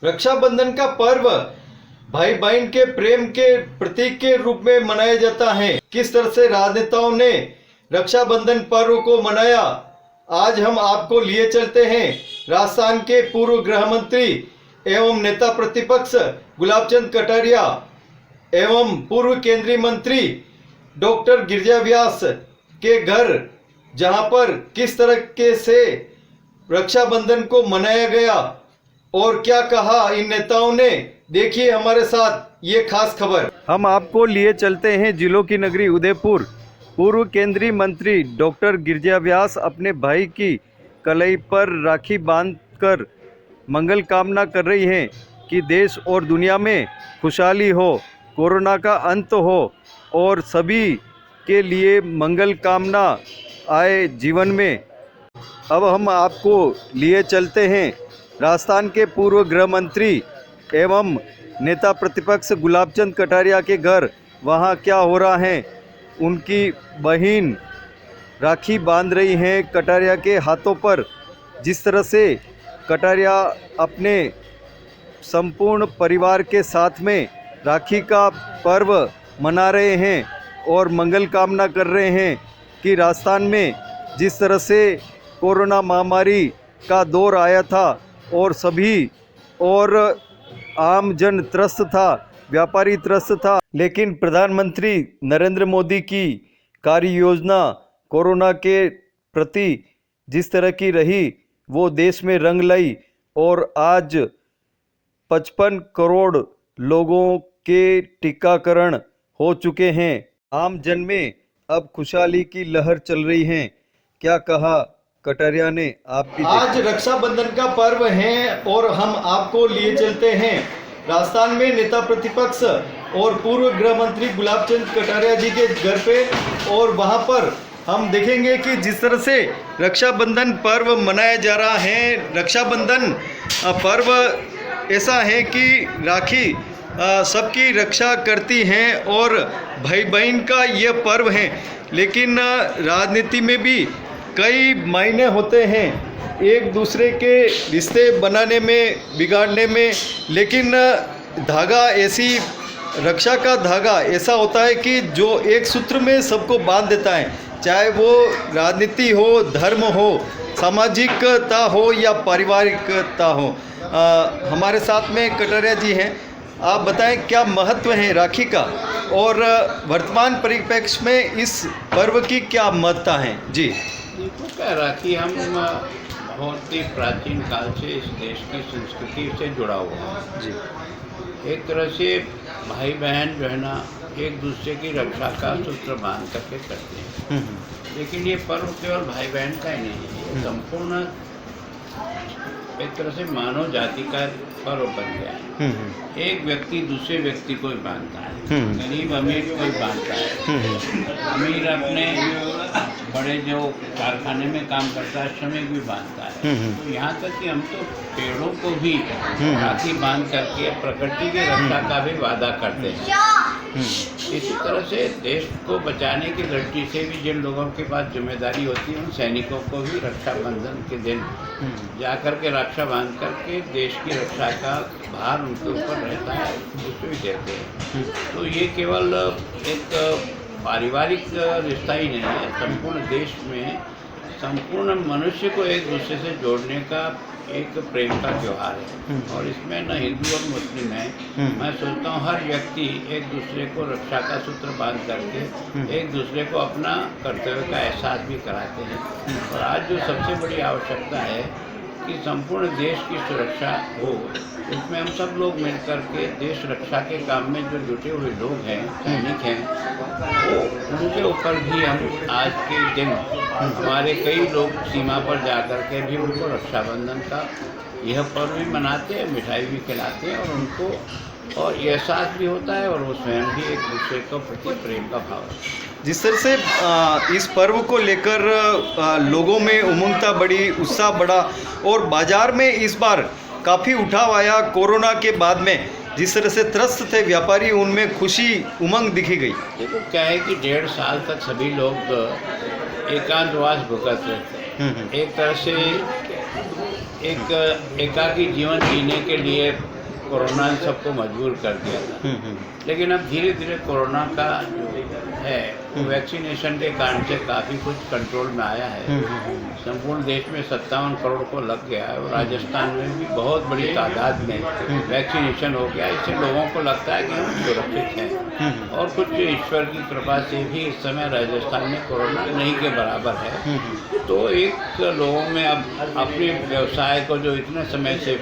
रक्षाबंधन का पर्व भाई बहन के प्रेम के प्रतीक के रूप में मनाया जाता है। किस तरह से राजनेताओं ने रक्षाबंधन पर्व को मनाया, आज हम आपको लिए चलते हैं। राजस्थान के पूर्व गृह मंत्री एवं नेता प्रतिपक्ष गुलाब चंद कटारिया एवं पूर्व केंद्रीय मंत्री डॉक्टर गिरिजा व्यास के घर, जहां पर किस तरह से रक्षाबंधन को मनाया गया और क्या कहा इन नेताओं ने, देखिए हमारे साथ ये खास खबर। हम आपको लिए चलते हैं जिलों की नगरी उदयपुर। पूर्व केंद्रीय मंत्री डॉक्टर गिरिजा व्यास अपने भाई की कलाई पर राखी बांधकर मंगल कामना कर रही हैं कि देश और दुनिया में खुशहाली हो, कोरोना का अंत हो और सभी के लिए मंगल कामना आए जीवन में। अब हम आपको लिए चलते हैं राजस्थान के पूर्व गृह मंत्री एवं नेता प्रतिपक्ष गुलाब चंद कटारिया के घर। वहाँ क्या हो रहा है, उनकी बहन राखी बांध रही हैं कटारिया के हाथों पर। जिस तरह से कटारिया अपने संपूर्ण परिवार के साथ में राखी का पर्व मना रहे हैं और मंगल कामना कर रहे हैं कि राजस्थान में जिस तरह से कोरोना महामारी का दौर आया था और सभी और आम जन त्रस्त था, व्यापारी त्रस्त था, लेकिन प्रधानमंत्री नरेंद्र मोदी की कार्य योजना कोरोना के प्रति जिस तरह की रही वो देश में रंग लाई और आज 55 करोड़ लोगों के टीकाकरण हो चुके हैं। आम जन में अब खुशहाली की लहर चल रही है। क्या कहा कटारिया ने, आप भी आज रक्षाबंधन का पर्व है और हम आपको लिए चलते हैं राजस्थान में नेता प्रतिपक्ष और पूर्व गृह मंत्री गुलाब चंद कटारिया जी के घर पे, और वहां पर हम देखेंगे कि जिस तरह से रक्षाबंधन पर्व मनाया जा रहा है। रक्षाबंधन पर्व ऐसा है कि राखी सबकी रक्षा करती हैं और भाई बहन का ये पर्व है, लेकिन राजनीति में भी कई मायने होते हैं एक दूसरे के रिश्ते बनाने में, बिगाड़ने में, लेकिन धागा ऐसी, रक्षा का धागा ऐसा होता है कि जो एक सूत्र में सबको बांध देता है, चाहे वो राजनीति हो, धर्म हो, सामाजिकता हो या पारिवारिकता हो। हमारे साथ में कटारिया जी हैं, आप बताएं क्या महत्व है राखी का और वर्तमान परिप्रेक्ष्य में इस पर्व की क्या महत्ता है जी। देखो क्या, राखी हम बहुत ही प्राचीन काल से इस देश की संस्कृति से जुड़ा हुआ है जी। एक तरह से भाई बहन जो है ना एक दूसरे की रक्षा का सूत्र बांध करके करते हैं, लेकिन ये पर्व केवल भाई बहन का ही नहीं है, संपूर्ण एक तरह से मानव जाति का पर्व बन गया है। एक व्यक्ति दूसरे व्यक्ति को ही बांधता है, गरीब अमीर को ही बांधता है, अमीर अपने बड़े जो कारखाने में काम करता है श्रमिक भी बांधता है। तो यहाँ तक कि हम तो पेड़ों को भी राखी बांध करके प्रकृति की रक्षा का भी वादा करते हैं। इसी तरह से देश को बचाने की दृष्टि से भी जिन लोगों के पास जिम्मेदारी होती है उन सैनिकों को भी रक्षाबंधन के दिन जाकर के रक्षा बांध करके देश की रक्षा का भार उनके ऊपर रहता है, उसको भी देते हैं। तो ये केवल एक पारिवारिक रिश्ता ही नहीं है, संपूर्ण देश में संपूर्ण मनुष्य को एक दूसरे से जोड़ने का एक प्रेम का त्यौहार है। और इसमें न हिंदू और मुस्लिम है, मैं सोचता हूँ हर व्यक्ति एक दूसरे को रक्षा का सूत्र बांध करके एक दूसरे को अपना कर्तव्य का एहसास भी कराते हैं। और आज जो सबसे बड़ी आवश्यकता है कि संपूर्ण देश की सुरक्षा हो, इसमें हम सब लोग मिलकर के देश रक्षा के काम में जो जुटे हुए लोग हैं, सैनिक हैं, वो उनके ऊपर भी हम आज के दिन हमारे कई लोग सीमा पर जा कर के भी उनको रक्षाबंधन का यह पर्व भी मनाते हैं, मिठाई भी खिलाते हैं और उनको और एहसास भी होता है और वो स्वयं भी एक दूसरे को प्रति प्रेम का भाव है। जिस तरह से इस पर्व को लेकर लोगों में उमंगता बढ़ी, उत्साह बढ़ा और बाजार में इस बार काफ़ी उठाव आया कोरोना के बाद में। जिस तरह से त्रस्त थे व्यापारी, उनमें खुशी उमंग दिखी गई। देखो क्या है कि 1.5 साल तक सभी लोग एकांतवास भुगत रहे थे। एक तरह से एक एकाकी जीवन जीने के लिए कोरोना ने सबको मजबूर कर दिया था। लेकिन अब धीरे धीरे कोरोना का जो है वो वैक्सीनेशन के कारण से काफ़ी कुछ कंट्रोल में आया है। संपूर्ण देश में 57 करोड़ को लग गया है और राजस्थान में भी बहुत बड़ी तादाद में वैक्सीनेशन हो गया। इससे लोगों को लगता है कि हम सुरक्षित हैं और कुछ ईश्वर की कृपा से भी इस समय राजस्थान में कोरोना नहीं के बराबर है। तो एक लोगों में अब अपने व्यवसाय को जो इतने समय से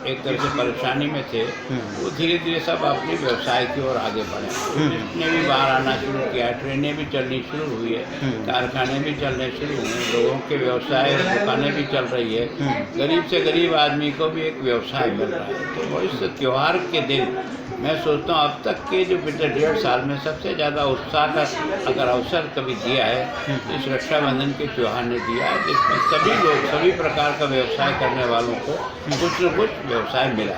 एक तरह से परेशानी में थे वो धीरे धीरे सब अपने व्यवसाय की ओर आगे बढ़े। जिसने भी बाहर आना शुरू किया, ट्रेनें भी चलनी शुरू हुई है, कारखाने भी चलने शुरू हुए, लोगों के व्यवसाय दुकानें भी चल रही है, गरीब से गरीब आदमी को भी एक व्यवसाय मिल रहा है। तो वो इस त्यौहार के दिन मैं सोचता हूँ अब तक के जो पिछले 1.5 साल में सबसे ज़्यादा उत्साह का अगर अवसर कभी दिया है तो इस रक्षाबंधन के त्यौहार ने दिया है, जिसमें सभी लोग सभी प्रकार का व्यवसाय करने वालों को कुछ न कुछ व्यवसाय मिला।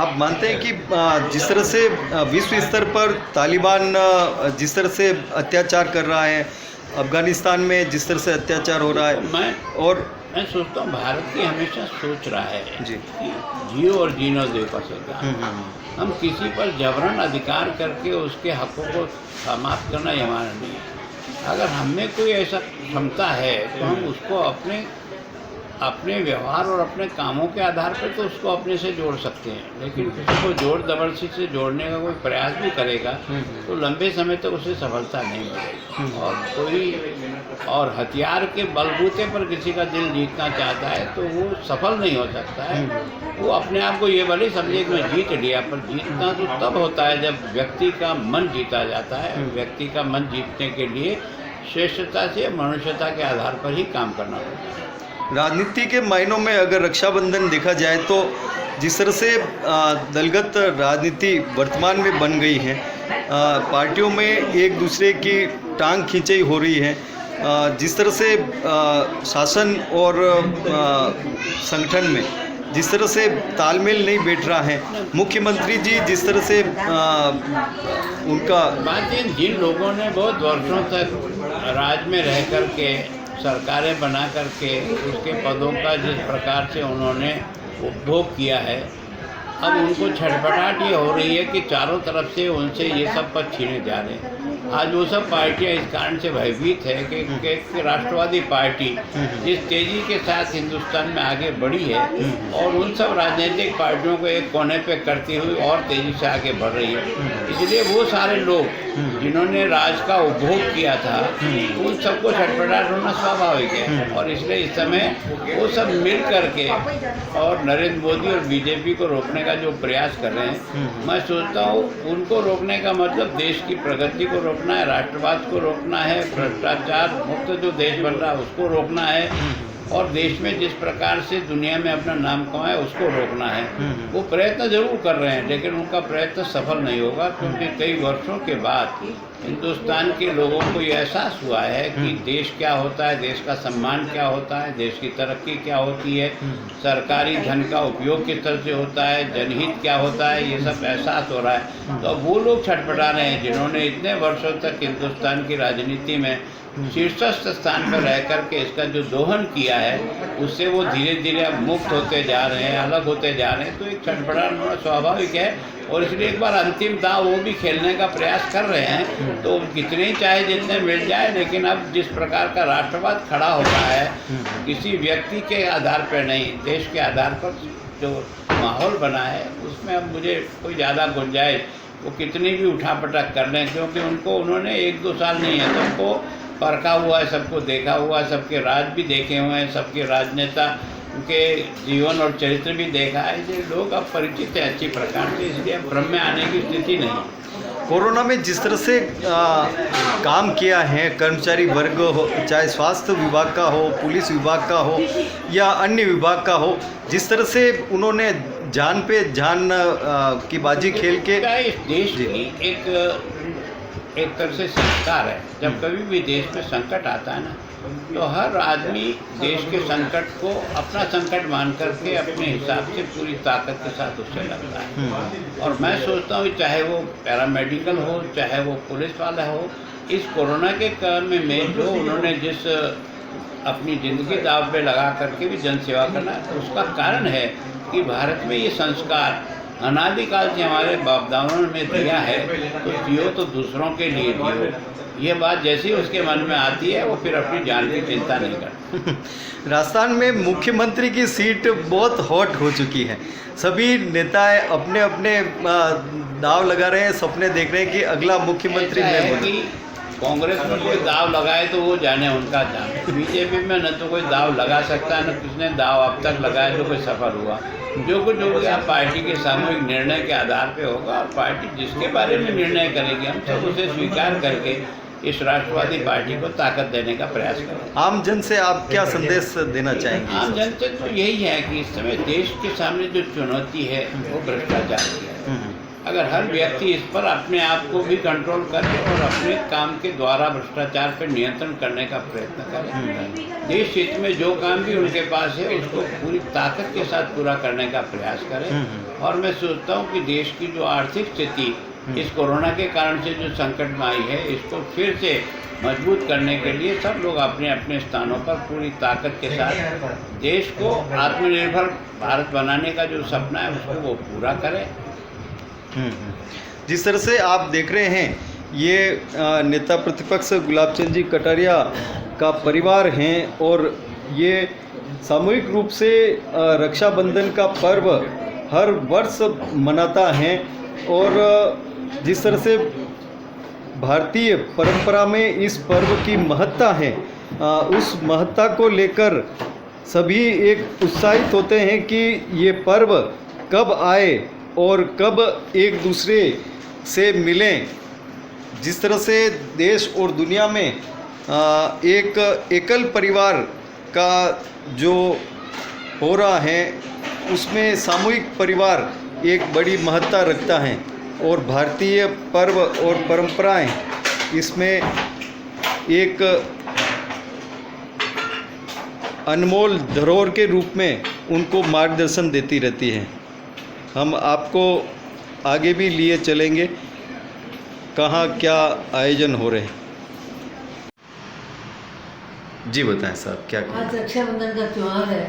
आप मानते हैं कि जिस तरह से विश्व स्तर पर तालिबान जिस तरह से अत्याचार कर रहा है, अफगानिस्तान में जिस तरह से अत्याचार हो रहा है, मैं सोचता हूँ भारत की हमेशा सोच रहा है जी कि जियो और जीनो दे पसेगा। हम किसी पर जबरन अधिकार करके उसके हकों को समाप्त करना ये हमारा नहीं है। अगर हमें कोई ऐसा क्षमता है तो हम उसको अपने व्यवहार और अपने कामों के आधार पर तो उसको अपने से जोड़ सकते हैं। लेकिन किसी को जोर जबरदस्ती से जोड़ने का कोई प्रयास भी करेगा तो लंबे समय तक उसे सफलता नहीं मिलेगी। और हथियार के बलबूते पर किसी का दिल जीतना चाहता है तो वो सफल नहीं हो सकता है। वो अपने आप को ये भले समझे कि मैं जीत लिया, पर जीतना तो तब होता है जब व्यक्ति का मन जीता जाता है। व्यक्ति का मन जीतने के लिए श्रेष्ठता से मनुष्यता के आधार पर ही काम करना पड़ता है। राजनीति के मायनों में अगर रक्षाबंधन देखा जाए तो जिस तरह से दलगत राजनीति वर्तमान में बन गई है, पार्टियों में एक दूसरे की टांग खींचाई हो रही है, जिस तरह से शासन और संगठन में जिस तरह से तालमेल नहीं बैठ रहा है, मुख्यमंत्री जी जिस तरह से उनका बात है, जिन लोगों ने बहुत वर्षों तक राज में रह कर के सरकारें बना करके उसके पदों का जिस प्रकार से उन्होंने उपभोग किया है, अब उनको छटपटाहट ये हो रही है कि चारों तरफ से उनसे ये सब पद छीने जा रहे हैं। आज वो सब पार्टियां इस कारण से भयभीत है कि राष्ट्रवादी पार्टी जिस तेज़ी के साथ हिंदुस्तान में आगे बढ़ी है और उन सब राजनीतिक पार्टियों को एक कोने पे करती हुई और तेज़ी से आगे बढ़ रही है। इसलिए वो सारे लोग जिन्होंने राज का उपभोग किया था उन सबको छटपटाहट होना स्वाभाविक है। और इसलिए इस समय वो सब मिल करके और नरेंद्र मोदी और बीजेपी को रोकने का जो प्रयास कर रहे हैं, मैं सोचता हूँ उनको रोकने का मतलब देश की प्रगति को रोकना है, राष्ट्रवाद को रोकना है, भ्रष्टाचार मुक्त जो देश बन रहा है उसको रोकना है और देश में जिस प्रकार से दुनिया में अपना नाम कमाए उसको रोकना है। वो प्रयत्न जरूर कर रहे हैं लेकिन उनका प्रयत्न सफल नहीं होगा, क्योंकि कई वर्षों के बाद हिंदुस्तान के लोगों को ये एहसास हुआ है कि देश क्या होता है, देश का सम्मान क्या होता है, देश की तरक्की क्या होती है, सरकारी धन का उपयोग किस तरह से होता है, जनहित क्या होता है, ये सब एहसास हो रहा है। तो वो लोग छटपटा रहे हैं जिन्होंने इतने वर्षों तक हिंदुस्तान की राजनीति में शीर्षस्थ स्थान पर रह करके इसका जो दोहन किया है उससे वो धीरे धीरे अब मुक्त होते जा रहे हैं, अलग होते जा रहे हैं। तो एक छटपटाहट होना स्वाभाविक है और इसलिए एक बार अंतिम दांव वो भी खेलने का प्रयास कर रहे हैं। तो कितने ही चाहे जितने मिल जाए, लेकिन अब जिस प्रकार का राष्ट्रवाद खड़ा हो रहा है किसी व्यक्ति के आधार पर नहीं, देश के आधार पर जो माहौल बना है उसमें अब मुझे कोई ज़्यादा गुंजाइश वो कितनी भी उठापटक कर लें, क्योंकि उन्होंने 1-2 साल नहीं है, सबको परखा हुआ है, सबको देखा हुआ है, सबके राज भी देखे हुए हैं, सबके राजनेता के जीवन और चरित्र भी देखा है। इसलिए लोग अब परिचित हैं अच्छी प्रकार से, इसलिए अब भ्रम में आने की स्थिति नहीं है। कोरोना में जिस तरह से काम किया है कर्मचारी वर्ग हो, चाहे स्वास्थ्य विभाग का हो, पुलिस विभाग का हो या अन्य विभाग का हो, जिस तरह से उन्होंने जान पे जान की बाजी खेल के इस देश की एक तरह से संस्कार है। जब कभी भी देश में संकट आता है ना तो हर आदमी देश के संकट को अपना संकट मान करके अपने हिसाब से पूरी ताकत के साथ उससे लड़ता है। और मैं सोचता हूँ चाहे वो पैरामेडिकल हो, चाहे वो पुलिस वाला हो, इस कोरोना के काम में जो उन्होंने जिस अपनी ज़िंदगी दाव पे लगा करके भी जन सेवा करना है, उसका कारण है कि भारत में ये संस्कार अनादिकाल से हमारे बाप दादाओं में दिया है, तो जियो तो दूसरों के लिए जियो। ये बात जैसी उसके मन में आती है वो फिर अपनी जान की चिंता नहीं करता। राजस्थान में मुख्यमंत्री की सीट बहुत हॉट हो चुकी है। सभी नेताएं अपने अपने दाव लगा रहे हैं, सपने देख रहे हैं कि अगला मुख्यमंत्री ऐसा मैं है बनूं। कि कांग्रेस में कोई दाव लगाए तो वो जाने उनका दाव। बीजेपी में न तो कोई दाव लगा सकता है, न किसने दाव अब तक लगाया जो कोई सफल हुआ। जो कुछ हो गया पार्टी के सामूहिक निर्णय के आधार पे होगा, और पार्टी जिसके बारे में निर्णय करेगी हम सब उसे स्वीकार करके इस राष्ट्रवादी पार्टी को ताकत देने का प्रयास करें। आम जन से आप क्या संदेश देना चाहेंगे? आम जन से तो यही है कि इस समय देश के सामने जो चुनौती है वो भ्रष्टाचार की है। अगर हर व्यक्ति इस पर अपने आप को भी कंट्रोल करे और अपने काम के द्वारा भ्रष्टाचार पर नियंत्रण करने का प्रयत्न करे, देश हित में जो काम भी उनके पास है उसको पूरी ताकत के साथ पूरा करने का प्रयास करें। और मैं सोचता हूँ कि देश की जो आर्थिक स्थिति इस कोरोना के कारण से जो संकट में आई है, इसको फिर से मजबूत करने के लिए सब लोग अपने अपने स्थानों पर पूरी ताकत के साथ देश को आत्मनिर्भर भारत बनाने का जो सपना है उसको वो पूरा करें। जिस तरह से आप देख रहे हैं, ये नेता प्रतिपक्ष गुलाब चंद जी कटारिया का परिवार हैं और ये सामूहिक रूप से रक्षाबंधन का पर्व हर वर्ष मनाता है। और जिस तरह से भारतीय परंपरा में इस पर्व की महत्ता है, उस महत्ता को लेकर सभी एक उत्साहित होते हैं कि ये पर्व कब आए और कब एक दूसरे से मिलें। जिस तरह से देश और दुनिया में एक एकल परिवार का जो हो रहा है, उसमें सामूहिक परिवार एक बड़ी महत्ता रखता है। और भारतीय पर्व और परंपराएं इसमें एक अनमोल धरोहर के रूप में उनको मार्गदर्शन देती रहती है। हम आपको आगे भी लिए चलेंगे, कहाँ क्या आयोजन हो रहे हैं। जी बताएं साहब, क्या आज रक्षाबंधन का त्यौहार है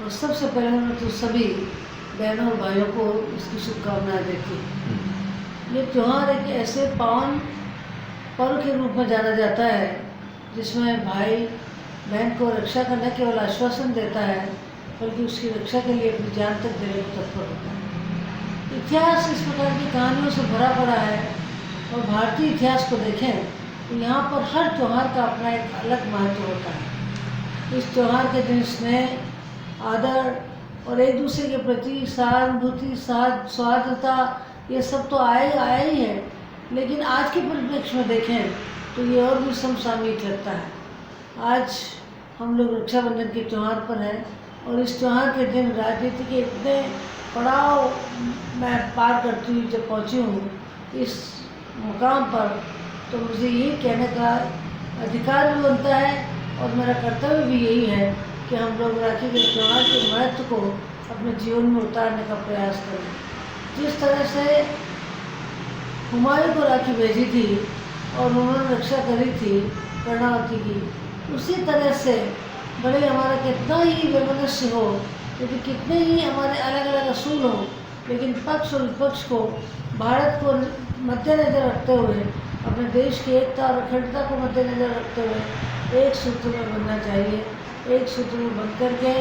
और सबसे पहले मैं तो सभी बहनों और भाइयों को इसकी शुभकामनाएं देती हूँ। ये त्यौहार एक ऐसे पावन पर्व के रूप में जाना जाता है जिसमें भाई बहन को रक्षा का न केवल आश्वासन देता है बल्कि उसकी रक्षा के लिए अपनी जान तक देने को तत्पर होता है। इतिहास इस प्रकार की कहानियों से भरा पड़ा है और भारतीय इतिहास को देखें तो यहाँ पर हर त्यौहार का अपना एक अलग महत्व होता है। इस त्यौहार के दिन स्नेह, आदर और एक दूसरे के प्रति सहानुभूति, सौहार्दता, ये सब तो आया ही है, लेकिन आज के परिप्रेक्ष्य में देखें तो ये और भी समसामयिक लगता है। आज हम लोग रक्षाबंधन के त्यौहार पर हैं और इस त्यौहार के दिन राजनीति के इतने पड़ाव मैं पार करती हुई जब पहुँची हूँ इस मुकाम पर, तो मुझे यही कहने का अधिकार भी बनता है और मेरा कर्तव्य भी यही है कि हम लोग राखी के त्यौहार के महत्व को अपने जीवन में उतारने का प्रयास करें। जिस तरह से हुमायूं को राखी भेजी थी और उन्होंने रक्षा करी थी कर्णावती की, उसी तरह से भले हमारा कितना ही वैमनस्य हो, लेकिन कितने ही हमारे अलग अलग असूल हो, लेकिन पक्ष और विपक्ष को भारत को मद्देनजर रखते हुए, अपने देश की एकता और अखंडता को मद्देनजर रखते हुए एक सूत्र में बनना चाहिए, एक सूत्र में बन करके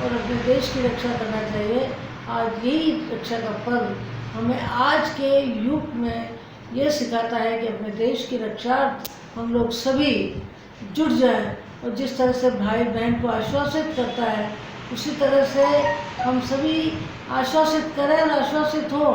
और अपने देश की रक्षा करना चाहिए। आज यही रक्षा का पर्व हमें आज के युग में ये सिखाता है कि अपने देश की रक्षा हम लोग सभी जुट जाएं और जिस तरह से भाई बहन को आश्वासित करता है उसी तरह से हम सभी आश्वासित करें और आश्वासित हो।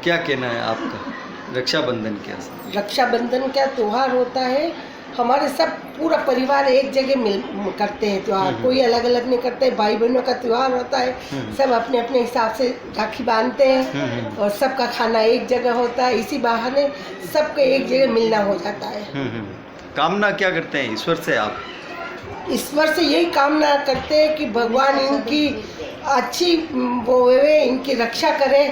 क्या कहना है आपका रक्षाबंधन के? रक्षाबंधन का त्यौहार होता है, हमारे सब पूरा परिवार एक जगह मिल करते हैं त्यौहार, कोई अलग अलग नहीं करते। भाई बहनों का त्यौहार होता है, सब अपने अपने हिसाब से राखी बांधते हैं और सबका खाना एक जगह होता है। इसी बहाने सबके एक जगह मिलना हो जाता है। कामना क्या करते हैं ईश्वर से आप? ईश्वर से यही कामना करते हैं कि भगवान इनकी अच्छी वो वे इनकी रक्षा करे।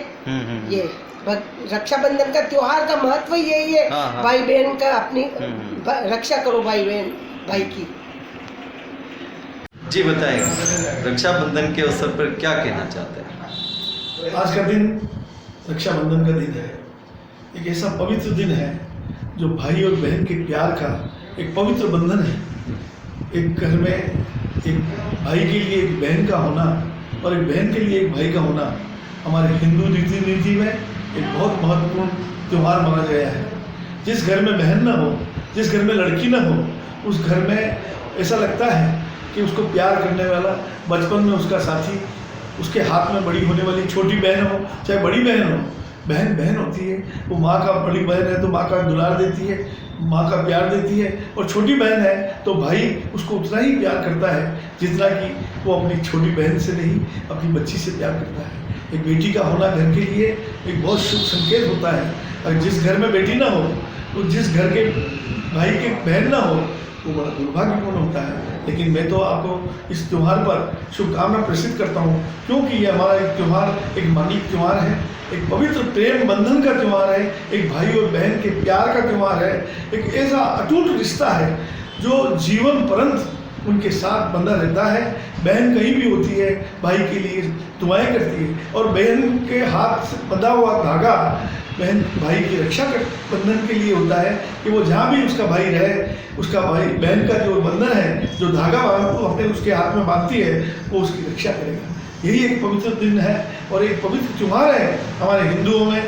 ये रक्षाबंधन का त्योहार का महत्व यही है। हाँ। भाई बहन का अपनी रक्षा करो, भाई बहन भाई की। जी बताएं, रक्षाबंधन के अवसर पर क्या कहना चाहते हैं? आज का दिन रक्षाबंधन का दिन है। एक ऐसा पवित्र दिन है जो भाई और बहन के प्यार का एक पवित्र बंधन है। एक घर में एक भाई के लिए एक बहन का होना और एक बहन के लिए एक भाई का होना हमारे हिंदू रीति नीति में एक बहुत महत्वपूर्ण त्यौहार माना गया है। जिस घर में बहन ना हो, जिस घर में लड़की ना हो, उस घर में ऐसा लगता है कि उसको प्यार करने वाला, बचपन में उसका साथी, उसके हाथ में बड़ी होने वाली छोटी बहन हो चाहे बड़ी बहन हो, बहन बहन होती है। वो माँ का, बड़ी बहन है तो माँ का दुलार देती है, माँ का प्यार देती है, और छोटी बहन है तो भाई उसको उतना ही प्यार करता है जितना कि वो अपनी छोटी बहन से नहीं, अपनी बच्ची से प्यार करता है। एक बेटी का होना घर के लिए एक बहुत शुभ संकेत होता है। और जिस घर में बेटी ना हो, तो जिस घर के भाई के बहन ना हो, वो बड़ा दुर्भाग्यपूर्ण होता है। लेकिन मैं तो आपको इस त्यौहार पर शुभकामना प्रेषित करता हूँ, क्योंकि ये हमारा एक त्यौहार एक मांगलिक त्यौहार है, एक पवित्र प्रेम बंधन का त्यौहार है, एक भाई और बहन के प्यार का त्यौहार है, एक ऐसा अटूट रिश्ता है जो जीवन पर्यंत उनके साथ बंधा रहता है। बहन कहीं भी होती है, भाई के लिए दुआएं करती है, और बहन के हाथ से बंधा हुआ धागा बहन भाई की रक्षा कर बंधन के लिए होता है कि वो जहाँ भी उसका भाई रहे, उसका भाई बहन का जो बंधन है, जो धागा वो अपने उसके हाथ में बांधती है, वो उसकी रक्षा करेगा। यही एक पवित्र दिन है और एक पवित्र त्यौहार है हमारे हिंदुओं में,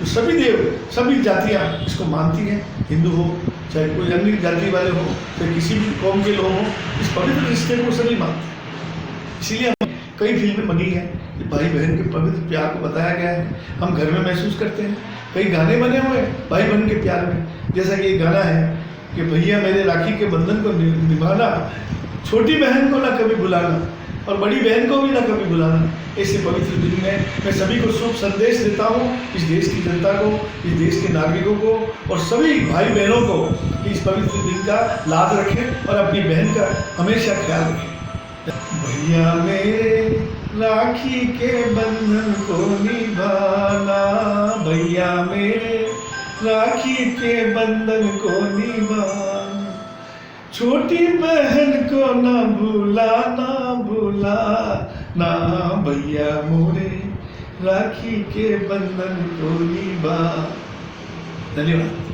जो सभी देव, सभी जातियाँ इसको मानती हैं। हिंदू हो चाहे कोई अन्य जाति वाले हो, चाहे किसी भी कौम के लोग हों, इस पवित्र रिश्ते को सभी मानते हैं। इसीलिए कई फिल्में बनी हैं कि भाई बहन के पवित्र प्यार को बताया गया है, हम घर में महसूस करते हैं। कई गाने बने हुए हैं भाई बहन के प्यार में, जैसा कि एक गाना है कि भैया मेरे राखी के बंधन को निभाना, छोटी बहन को ना कभी भुलाना और बड़ी बहन को भी ना कभी भुलाना। ऐसे पवित्र दिन में मैं सभी को शुभ संदेश देता हूँ, इस देश की जनता को, इस देश के नागरिकों को और सभी भाई बहनों को, कि इस पवित्र दिन का लाभ रखें और अपनी बहन का हमेशा ख्याल रखें। भैया मेरे राखी के बंधन को निभाना, भैया मेरे राखी के बंधन को निभाना, छोटी बहन को ना भुलाना, भैया मोरे राखी के बंधन को निभा। धन्यवाद।